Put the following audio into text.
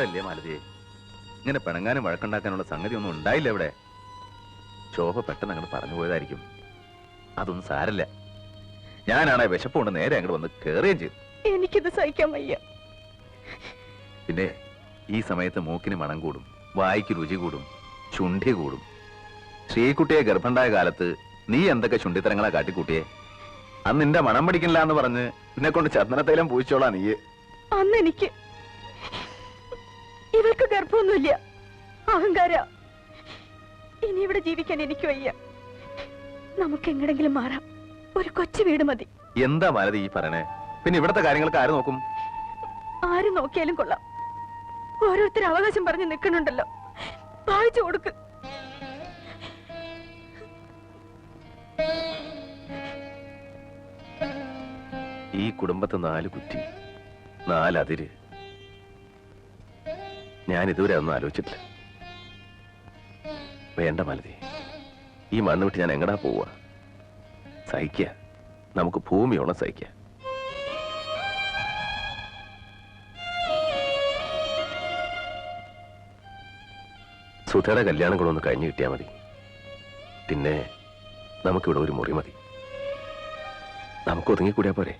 സാരല്ലേ മാലതിയെ? ഇങ്ങനെ പിണങ്ങാനും വഴക്കുണ്ടാക്കാനുള്ള സംഗതി ഒന്നും ഉണ്ടായില്ല ഇവിടെ. ശോഭ പെട്ടെന്ന് അങ്ങോട്ട് പറഞ്ഞു പോയതായിരിക്കും. അതൊന്നും സാരല്ല. ഞാനാണെ വിശപ്പുകൊണ്ട് നേരെ അങ്ങോട്ട് വന്ന് കയറുകയും ചെയ്തു. എനിക്കിത് സഹിക്കാൻ വയ്യ. പിന്നെ ഈ സമയത്ത് മൂക്കിന് മണം കൂടും, വായിക്ക് രുചി കൂടും, ചുണ്ടി കൂടും. ശ്രീകുട്ടിയെ ഗർഭണ്ടായ കാലത്ത് നീ എന്തൊക്കെ ചുണ്ടിത്തരങ്ങളാ കാട്ടിക്കൂട്ടിയെ? അന്ന് നിന്റെ മണം പിടിക്കില്ല എന്ന് പറഞ്ഞ് എന്നെ കൊണ്ട് ചന്ദനത്തൈലം പൂച്ചോളാ നീ. അന്ന് എനിക്ക് ഇവൾക്ക് ഗർഭമൊന്നുമില്ല, അഹങ്കാര. ഇനി ഇവിടെ ജീവിക്കാൻ എനിക്ക് വയ്യ. നമുക്ക് എങ്ങടെങ്കിലും മാറാം. ഒരു കൊച്ചു വീട് മതി. എന്താ മാലതി ഈ പറയണേ? പിന്നെ ഇവിടത്തെ കാര്യങ്ങൾക്ക് ആര് നോക്കും? ആര് നോക്കിയാലും കൊള്ളാം. ഓരോരുത്തർ അവകാശം പറഞ്ഞ് നിൽക്കണുണ്ടല്ലോ, വായിച്ചു കൊടുക്ക്. ഈ കുടുംബത്തെ 4 കുറ്റി, 4 അതിര്. ഞാൻ ഇതുവരെ ഒന്നും ആലോചിച്ചിട്ടില്ല. വേണ്ട മാലതി, ഈ മണ്ണ് വിട്ട് ഞാൻ എങ്ങടാ പോവുക? സഹിക്കുക, നമുക്ക് ഭൂമിയോളം സഹിക്കുക. സുധയുടെ കല്യാണം കൂടെ ഒന്ന് കഴിഞ്ഞു കിട്ടിയാൽ മതി. പിന്നെ നമുക്കിവിടെ ഒരു മുറി മതി. നമുക്ക് ഒതുങ്ങിക്കൂടിയാ പോരെ?